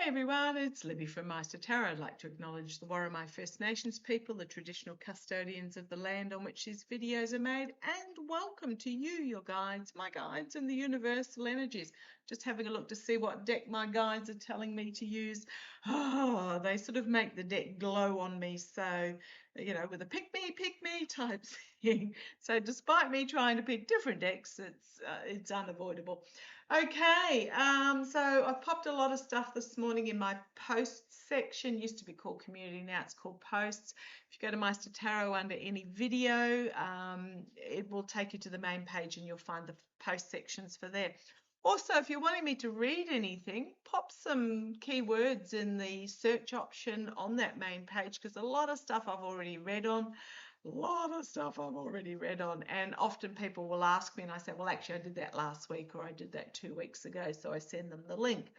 Hi everyone, it's Libby from Maighstir Tarot. I'd like to acknowledge the Worimi First Nations people, the traditional custodians of the land on which these videos are made, and welcome to you, your guides, my guides, and the universal energies. Just having a look to see what deck my guides are telling me to use. Oh, they sort of make the deck glow on me, so, you know, with a pick me type thing. So despite me trying to pick different decks, it's unavoidable. Okay, so I've popped a lot of stuff this morning in my posts section. Used to be called community, now it's called posts. If you go to Maighstir Tarot under any video, it will take you to the main page and you'll find the post sections for there. Also, if you're wanting me to read anything, pop some keywords in the search option on that main page, because a lot of stuff I've already read on. And often people will ask me and I say, well, actually I did that last week, or I did that 2 weeks ago, so I send them the link.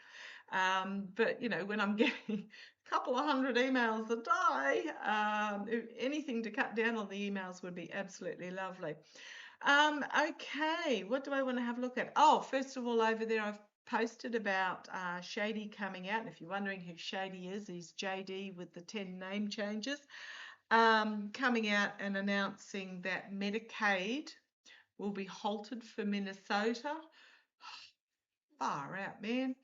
But you know, when I'm getting a couple of hundred emails a day, anything to cut down on the emails would be absolutely lovely. Okay, what do I want to have a look at? Oh, first of all, over there I've posted about Shady coming out. And if you're wondering who Shady is, he's JD with the 10 name changes. Coming out and announcing that Medicaid will be halted for Minnesota. Far out, man.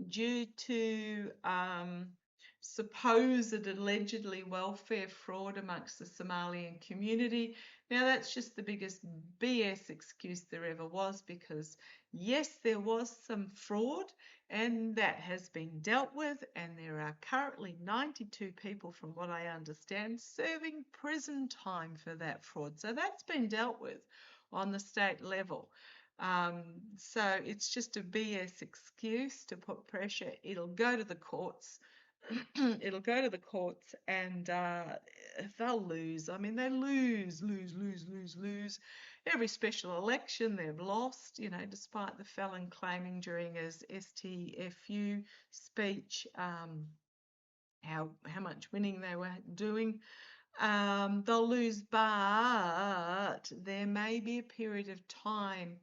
Due to supposed allegedly welfare fraud amongst the Somalian community. Now that's just the biggest BS excuse there ever was, because yes, there was some fraud and that has been dealt with, and there are currently 92 people, from what I understand, serving prison time for that fraud. So that's been dealt with on the state level. So it's just a BS excuse to put pressure. It'll go to the courts. It'll go to the courts, and they'll lose. I mean, they lose. Every special election they've lost, you know, despite the felon claiming during his STFU speech how much winning they were doing. They'll lose, but there may be a period of time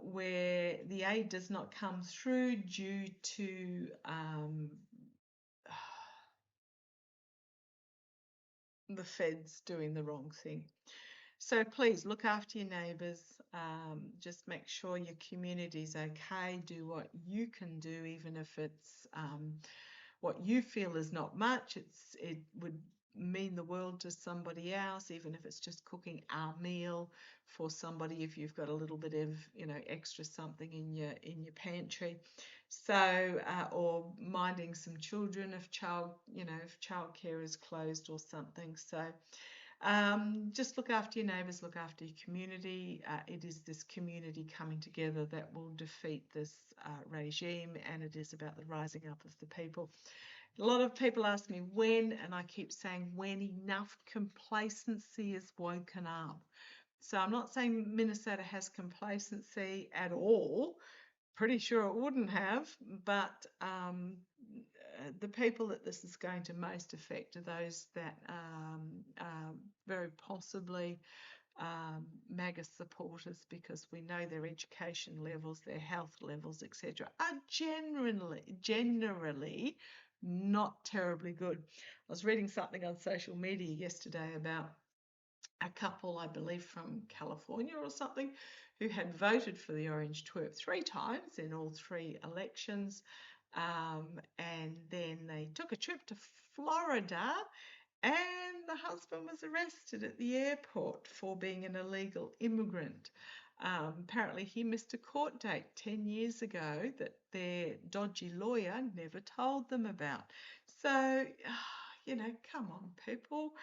where the aid does not come through due to the feds doing the wrong thing. So please look after your neighbours. Just make sure your community's okay. Do what you can do, even if it's what you feel is not much. It would mean the world to somebody else, even if it's just cooking a meal for somebody, if you've got a little bit of, you know, extra something in your pantry. So or minding some children if childcare is closed or something. So just look after your neighbours, look after your community. It is this community coming together that will defeat this regime, and it is about the rising up of the people. A lot of people ask me when, and I keep saying when enough complacency is woken up. So I'm not saying Minnesota has complacency at all. Pretty sure it wouldn't have, but the people that this is going to most affect are those that are very possibly MAGA supporters, because we know their education levels, their health levels, etc., are generally not terribly good. I was reading something on social media yesterday about a couple, I believe from California or something, who had voted for the Orange Twerp 3 times in all 3 elections, and then they took a trip to Florida, and the husband was arrested at the airport for being an illegal immigrant. Apparently he missed a court date 10 years ago that their dodgy lawyer never told them about. So, you know, come on, people.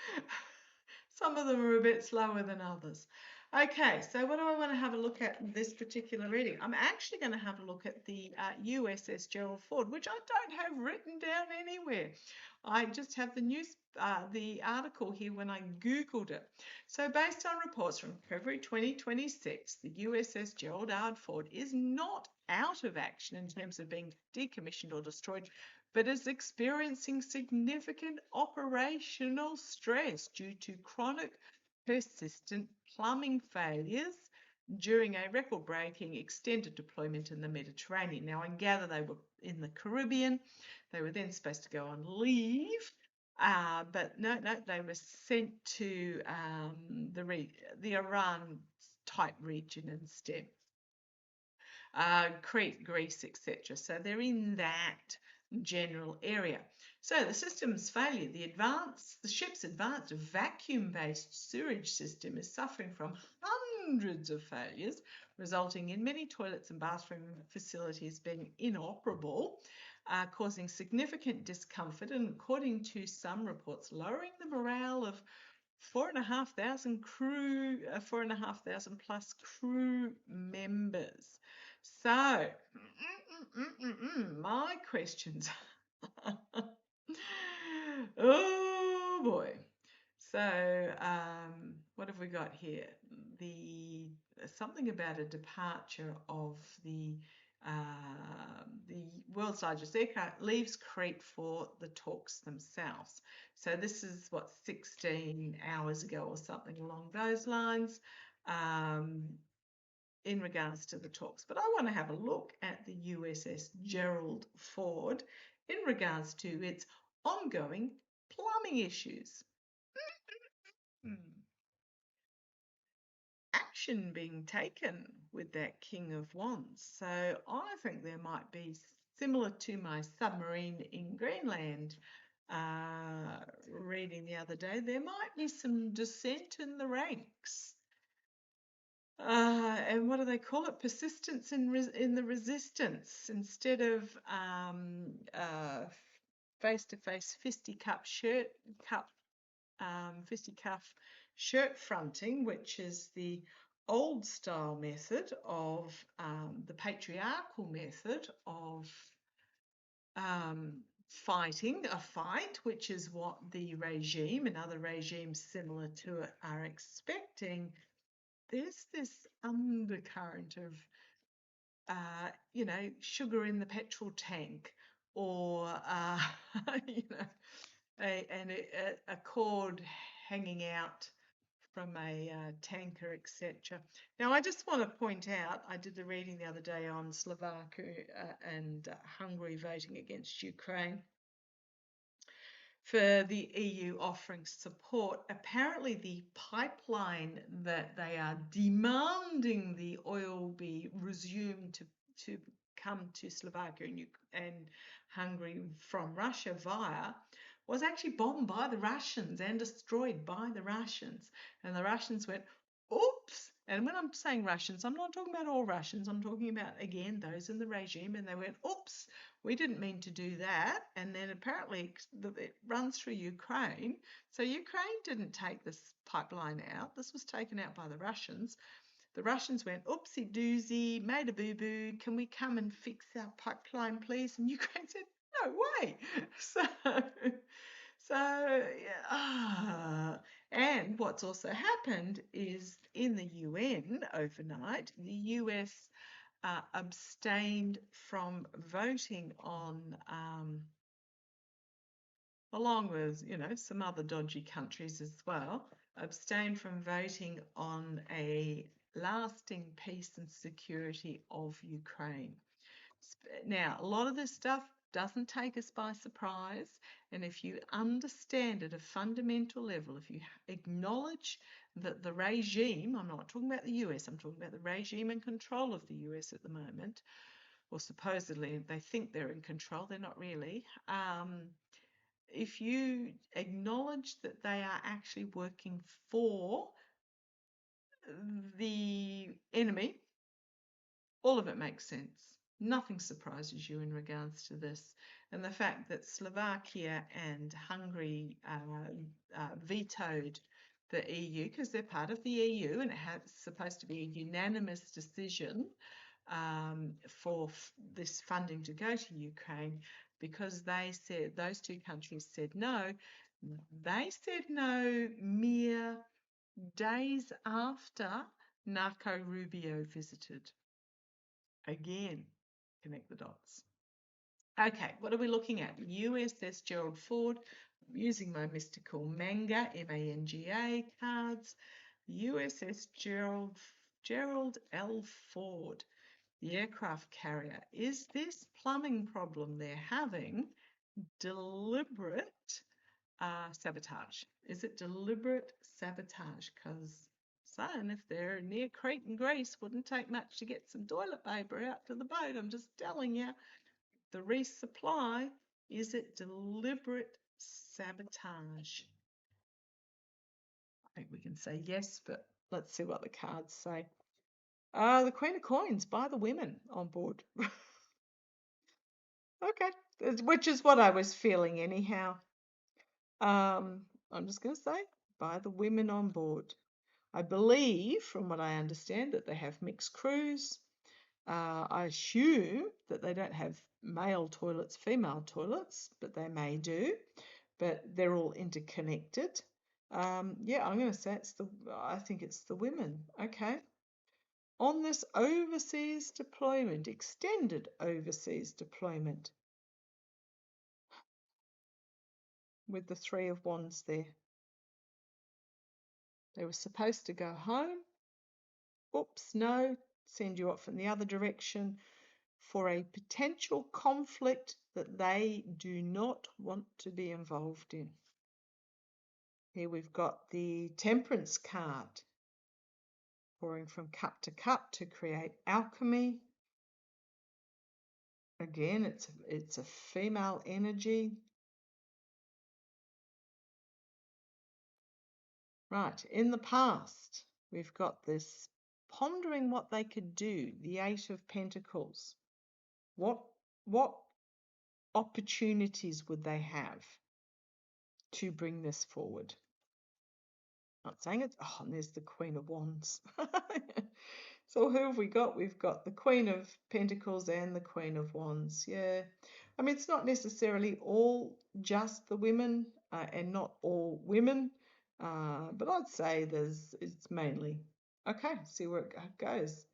Some of them are a bit slower than others. Okay, so what do I want to have a look at in this particular reading? I'm actually going to have a look at the USS Gerald Ford, which I don't have written down anywhere. I just have the article here when I Googled it. So based on reports from February 2026, the USS Gerald Ford is not out of action in terms of being decommissioned or destroyed, but is experiencing significant operational stress due to chronic, persistent plumbing failures during a record-breaking extended deployment in the Mediterranean. Now, I gather they were in the Caribbean. They were then supposed to go on leave, but no, they were sent to the Iran-type region instead. Crete, Greece, etc. So they're in that general area. So the system's failure, the ship's advanced vacuum-based sewage system is suffering from hundreds of failures, resulting in many toilets and bathroom facilities being inoperable, causing significant discomfort and, according to some reports, lowering the morale of 4,500 plus crew members. So, my questions. Oh boy. So, what have we got here? Something about a departure of the world's largest aircraft leaves Crete for the talks themselves. So this is what, 16 hours ago or something along those lines. In regards to the talks. But I want to have a look at the USS Gerald Ford in regards to its ongoing plumbing issues. Action being taken with that King of Wands. So I think there might be, similar to my submarine in Greenland reading the other day, there might be some dissent in the ranks. And what do they call it? Persistence in the resistance. Instead of face-to-face fisticuff shirt fronting, which is the old style method of the patriarchal method of fighting a fight, which is what the regime and other regimes similar to it are expecting. There's this undercurrent of, sugar in the petrol tank, or, a cord hanging out from a tanker, etc. Now, I just want to point out, I did the reading the other day on Slovakia and Hungary voting against Ukraine for the EU offering support. Apparently, the pipeline that they are demanding the oil be resumed to come to Slovakia and Hungary from Russia via was actually bombed by the Russians and destroyed by the Russians. And the Russians went, oops. And when I'm saying Russians, I'm not talking about all Russians. I'm talking about, again, those in the regime. And they went, oops, we didn't mean to do that. And then apparently it runs through Ukraine. So Ukraine didn't take this pipeline out. This was taken out by the Russians. The Russians went, oopsie doozy, made a boo-boo. Can we come and fix our pipeline, please? And Ukraine said, no way. So yeah. And what's also happened is in the UN overnight, the US abstained from voting on, along with, some other dodgy countries as well, abstained from voting on a lasting peace and security of Ukraine. Now, a lot of this stuff doesn't take us by surprise, and if you understand at a fundamental level, if you acknowledge that the regime, I'm not talking about the US, I'm talking about the regime in control of the US at the moment, or supposedly they think they're in control, they're not really. If you acknowledge that they are actually working for the enemy, all of it makes sense. Nothing surprises you in regards to this. And the fact that Slovakia and Hungary vetoed the EU, because they're part of the EU and it's supposed to be a unanimous decision for this funding to go to Ukraine, because they said, those two countries said no. They said no mere days after Marco Rubio visited. Again, connect the dots. Okay, what are we looking at? USS Gerald Ford. I'm using my mystical manga, M-A-N-G-A cards. USS Gerald Gerald L. Ford, the aircraft carrier. Is this plumbing problem they're having deliberate sabotage? Is it deliberate sabotage? Because, son, if they're near Crete and Greece, wouldn't take much to get some toilet paper out to the boat. I'm just telling you. The resupply, is it deliberate sabotage? I think we can say yes, but let's see what the cards say. The Queen of Coins by the women on board. Okay, which is what I was feeling anyhow. I'm just going to say by the women on board. I believe, from what I understand, that they have mixed crews. I assume that they don't have male toilets, female toilets, but they may do. But they're all interconnected. Yeah, I'm going to say I think it's the women. Okay. On this overseas deployment, extended overseas deployment, with the Three of Wands there. They were supposed to go home. Oops, no, send you off in the other direction for a potential conflict that they do not want to be involved in. Here we've got the Temperance card, pouring from cup to cup to create alchemy. Again, it's a female energy. Right, in the past, we've got this pondering what they could do, the Eight of Pentacles. What opportunities would they have to bring this forward? Not saying it's, oh, and there's the Queen of Wands. So who have we got? We've got the Queen of Pentacles and the Queen of Wands. Yeah. I mean, it's not necessarily all just the women and not all women, but I'd say it's mainly. Okay, see where it goes.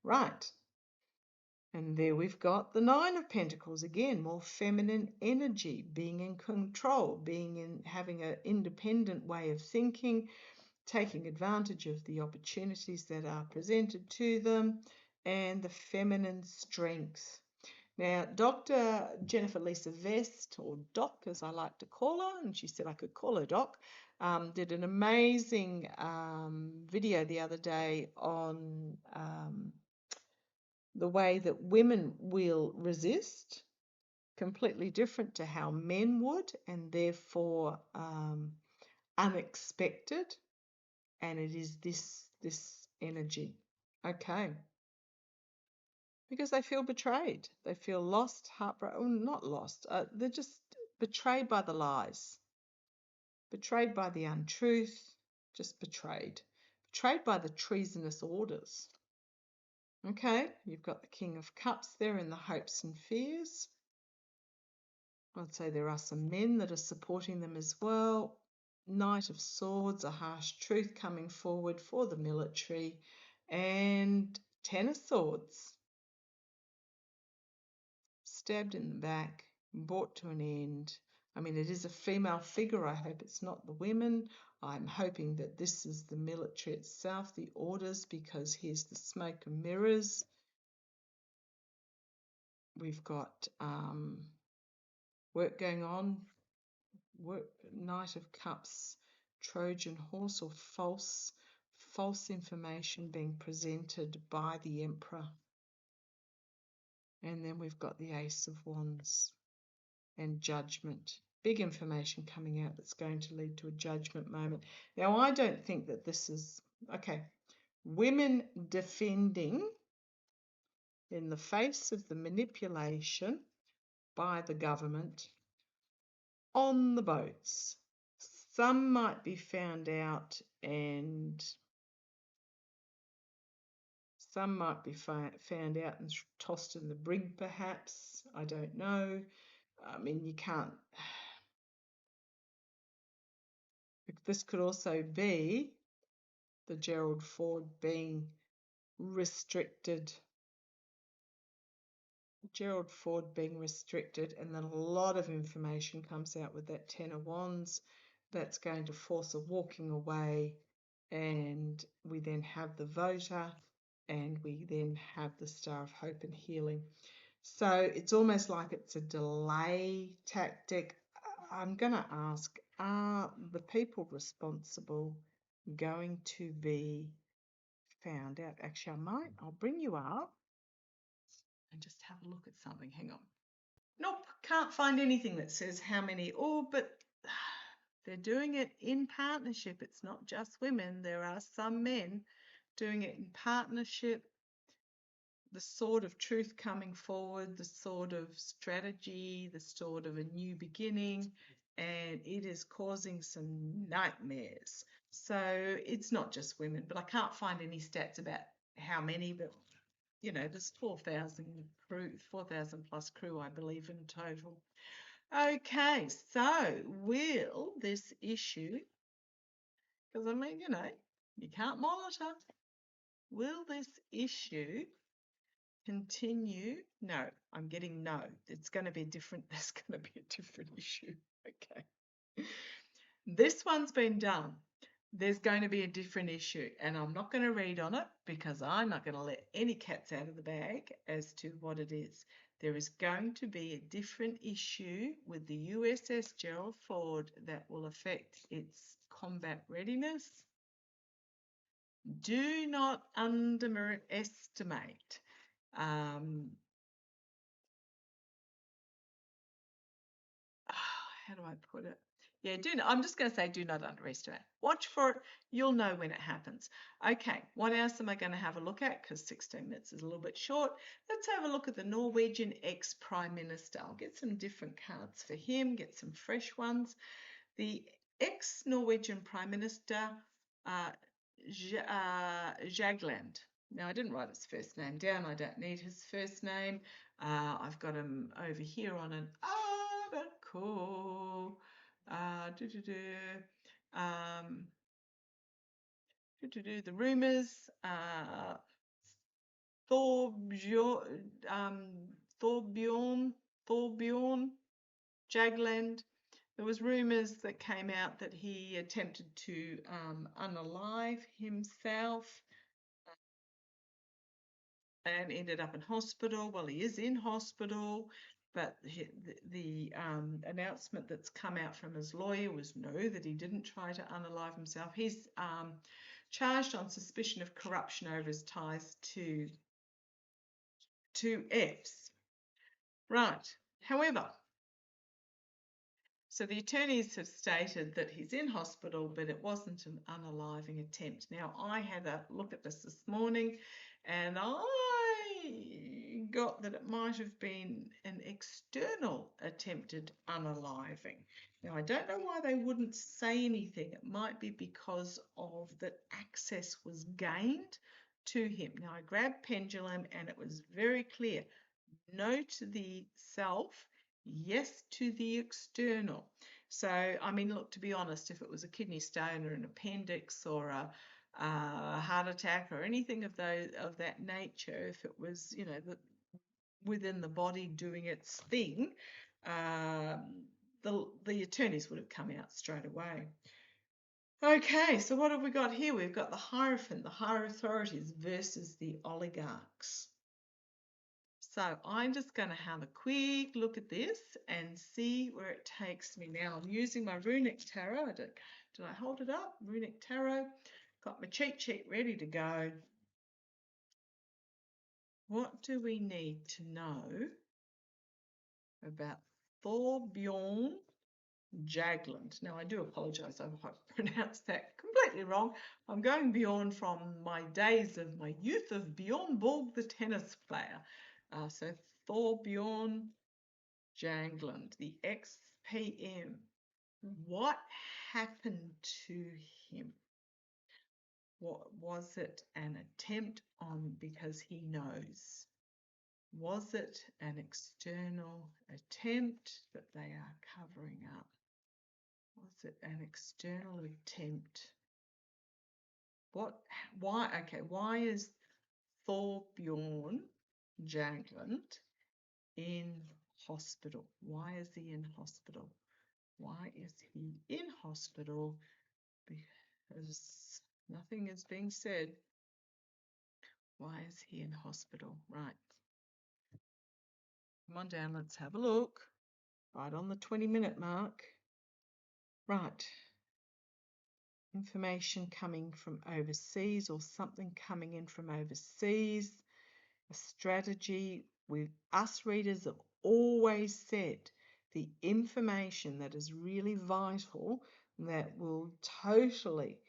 Right. And there we've got the Nine of Pentacles, again, more feminine energy, being in control, having an independent way of thinking, taking advantage of the opportunities that are presented to them, and the feminine strength. Now, Dr. Jennifer Lisa Vest, or Doc as I like to call her, and she said I could call her Doc, did an amazing video the other day on the way that women will resist, completely different to how men would, and therefore unexpected. And it is this energy. Okay. Because they feel betrayed. They feel lost, heartbroken, not lost. They're just betrayed by the lies. Betrayed by the untruth. Just betrayed. Betrayed by the treasonous orders. Okay, you've got the King of Cups there in the hopes and fears. I'd say there are some men that are supporting them as well. Knight of Swords, a harsh truth coming forward for the military. And Ten of Swords. Stabbed in the back, brought to an end. I mean, it is a female figure. I hope it's not the women. I'm hoping that this is the military itself, the orders, because here's the smoke and mirrors. We've got work going on. Knight of Cups, Trojan horse, or false information being presented by the Emperor. And then we've got the Ace of Wands and Judgment. Big information coming out that's going to lead to a judgment moment. Now, I don't think that this is, okay, women defending in the face of the manipulation by the government on the boats. Some might be found out and some might be found out and tossed in the brig, perhaps. I don't know. I mean, you can't. This could also be the Gerald Ford being restricted. Gerald Ford being restricted, and then a lot of information comes out with that Ten of Wands. That's going to force a walking away, and we then have the voter and we then have the Star of Hope and Healing. So it's almost like it's a delay tactic. I'm going to ask, are the people responsible going to be found out? Actually, I'll bring you up and just have a look at something. Hang on. Nope, can't find anything that says how many. Oh, but they're doing it in partnership. It's not just women. There are some men doing it in partnership. The sword of truth coming forward, the sword of strategy, the sword of a new beginning, and it is causing some nightmares. So it's not just women, but I can't find any stats about how many, but you know, there's 4,000 crew, 4,000 plus crew, I believe, in total. Okay, so will this issue, because I mean, you know, you can't monitor, will this issue continue? No, I'm getting no. It's going to be different. There's going to be a different issue. Okay. This one's been done. There's going to be a different issue, and I'm not going to read on it because I'm not going to let any cats out of the bag as to what it is. There is going to be a different issue with the USS Gerald Ford that will affect its combat readiness. Do not underestimate how do I put it? Yeah, I'm just going to say do not underestimate. Watch for it. You'll know when it happens. Okay, what else am I going to have a look at? Because 16 minutes is a little bit short. Let's have a look at the Norwegian ex-Prime Minister. I'll get some different cards for him, get some fresh ones. The ex-Norwegian Prime Minister, Jagland. Now, I didn't write his first name down. I don't need his first name. I've got him over here on an article. The rumours. Thorbjorn Jagland. There was rumours that came out that he attempted to unalive himself and ended up in hospital. Well, he is in hospital, but the announcement that's come out from his lawyer was no, that he didn't try to unalive himself. He's charged on suspicion of corruption over his ties to X. Right. However, so the attorneys have stated that he's in hospital, but it wasn't an unaliving attempt. Now, I had a look at this morning, and I got that it might have been an external attempted unaliving. Now, I don't know why they wouldn't say anything. It might be because of that access was gained to him. Now, I grabbed pendulum, and it was very clear. No to the self, yes to the external. So, I mean, look, to be honest, if it was a kidney stone or an appendix or a heart attack or anything of that nature, if it was, you know, within the body doing its thing, the attorneys would have come out straight away. Okay, so what have we got here? We've got the Hierophant, the higher authorities versus the oligarchs. So I'm just going to have a quick look at this and see where it takes me. Now I'm using my runic tarot. Did I hold it up? Runic tarot. Got my cheat sheet ready to go. What do we need to know about Thorbjorn Jagland? Now I do apologise if I pronounced that completely wrong. I'm going beyond from my days of my youth of Bjorn Borg, the tennis player. So Thorbjorn Jagland, the ex-PM. What happened to him? What was it an attempt on because he knows? Was it an external attempt that they are covering up? Was it an external attempt? Why is Thorbjorn Jagland in hospital? Why is he in hospital? Why is he in hospital? Because nothing is being said. Why is he in hospital? Right. Come on down, let's have a look. Right on the 20-minute mark. Right. Information coming from overseas or something coming in from overseas. A strategy. Us readers have always said the information that is really vital, that will totally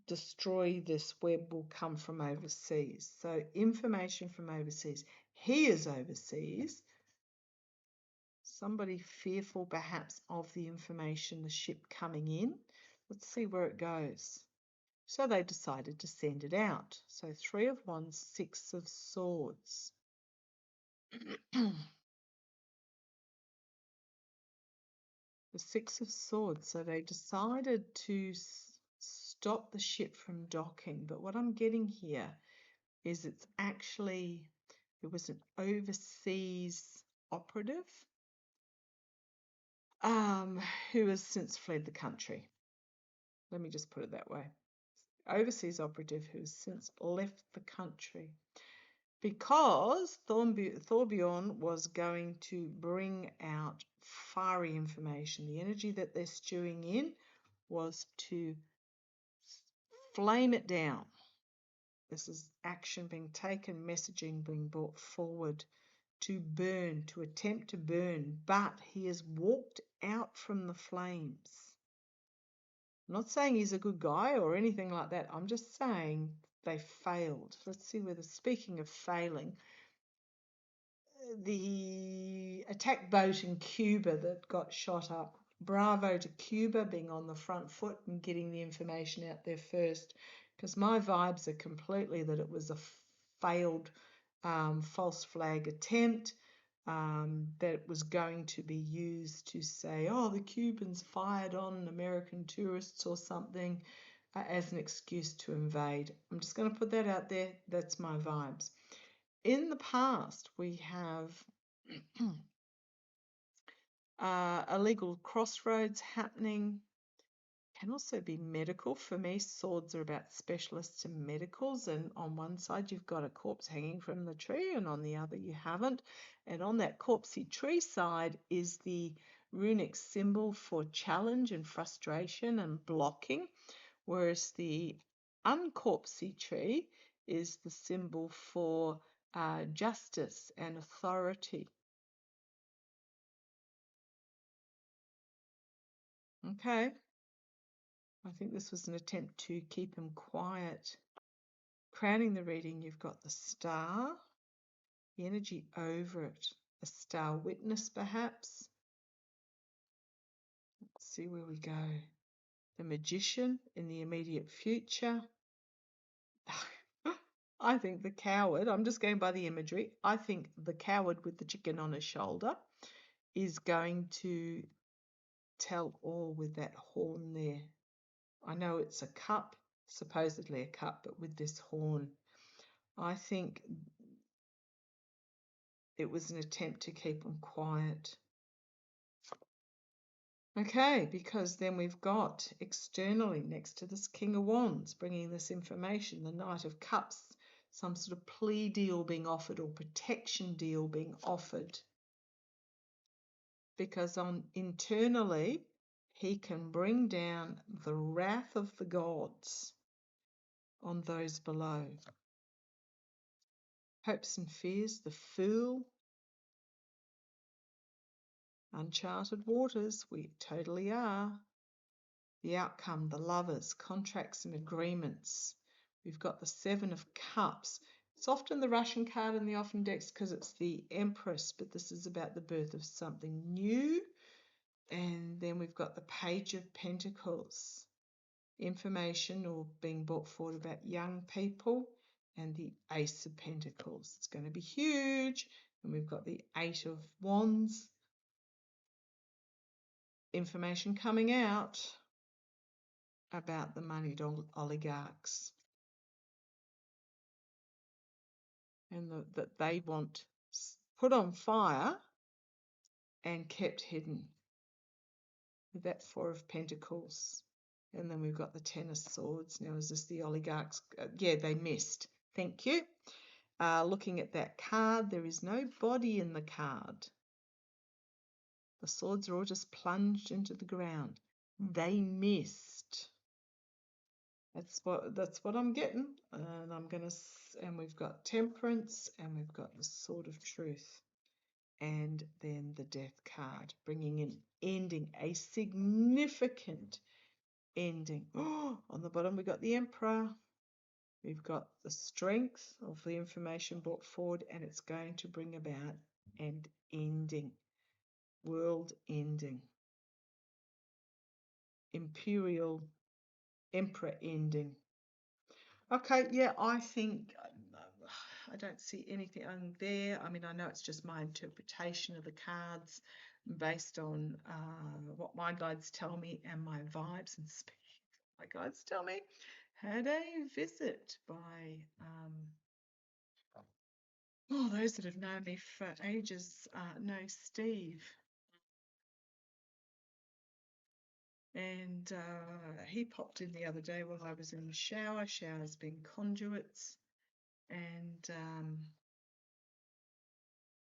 destroy this web, will come from overseas. So information from overseas. He is overseas. Somebody fearful perhaps of the information, the ship coming in. Let's see where it goes. So they decided to send it out. So 3 of Wands, 6 of Swords. The 6 of Swords. So they decided to stop the ship from docking. But what I'm getting here is it's actually, it was an overseas operative who has since fled the country. Let me just put it that way. Overseas operative who has since left the country because Thorbjorn was going to bring out fiery information. The energy that they're stewing in was to flame it down. This is action being taken, messaging being brought forward to burn, to attempt to burn, but he has walked out from the flames. I'm not saying he's a good guy or anything like that. I'm just saying they failed. Let's see whether, speaking of failing, the attack boat in Cuba that got shot up. Bravo to Cuba being on the front foot and getting the information out there first, because my vibes are completely that it was a failed false flag attempt, that was going to be used to say, oh, the Cubans fired on American tourists or something, as an excuse to invade. I'm just going to put that out there. That's my vibes. In the past, we have illegal crossroads happening. Can also be medical. For me, swords are about specialists and medicals, and on one side you've got a corpse hanging from the tree and on the other you haven't, and on that corpsey tree side is the runic symbol for challenge and frustration and blocking, whereas the uncorpsey tree is the symbol for justice and authority. Okay, I think this was an attempt to keep him quiet. Crowning the reading, you've got the Star, the energy over it, a star witness perhaps. Let's see where we go. The Magician in the immediate future. I think the Coward, I'm just going by the imagery, I think the Coward with the chicken on his shoulder is going to tell all with that horn there. I know it's a cup, supposedly a cup, but with this horn. I think it was an attempt to keep them quiet. Okay, because then we've got externally next to this King of Wands bringing this information, the Knight of Cups, some sort of plea deal being offered or protection deal being offered. Because internally, he can bring down the wrath of the gods on those below. Hopes and fears, the Fool. Uncharted waters, we totally are. The outcome, the Lovers, contracts and agreements. We've got the Seven of Cups. It's often the Russian card in the often decks because it's the Empress, but this is about the birth of something new. And then we've got the Page of Pentacles. Information or being brought forward about young people, and the Ace of Pentacles. It's going to be huge. And we've got the Eight of Wands. Information coming out about the moneyed oligarchs, and that they want put on fire and kept hidden. With that Four of Pentacles And then we've got the Ten of Swords. Now, is this the oligarchs? Yeah, they missed. Thank you. Looking at that card, there is no body in the card. The swords are all just plunged into the ground. They missed. That's what I'm getting. And we've got Temperance, and we've got the Sword of Truth. And then the Death card, bringing an ending, a significant ending. Oh, on the bottom, we've got the Emperor. We've got the strength of the information brought forward, and it's going to bring about an ending, world ending, imperial emperor ending. Okay, yeah, I think I don't see anything on there. I mean, I know it's just my interpretation of the cards based on what my guides tell me and my vibes and speaking. My guides tell me, had a visit by those that have known me for ages know Steve. And he popped in the other day while I was in the shower. Showers being conduits. And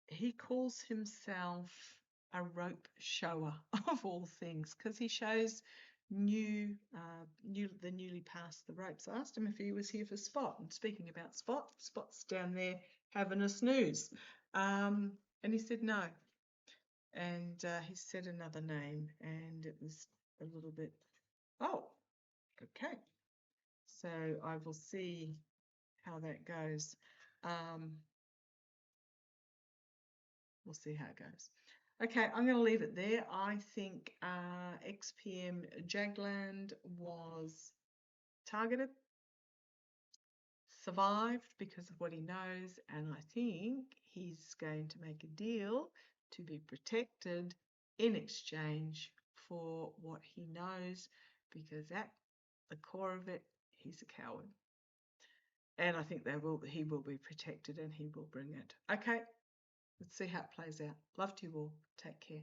he calls himself a rope shower of all things, because he shows the newly passed the ropes. I asked him if he was here for Spot. And speaking about Spot, Spot's down there having a snooze. And he said no. And he said another name, and it was a little bit, oh, okay. So I will see how that goes. We'll see how it goes. Okay, I'm going to leave it there. I think XPM Jagland was targeted, survived because of what he knows, and I think he's going to make a deal to be protected in exchange for what he knows, because at the core of it, he's a coward. And I think he will be protected, and he will bring it. Okay, let's see how it plays out. Love to you all. Take care.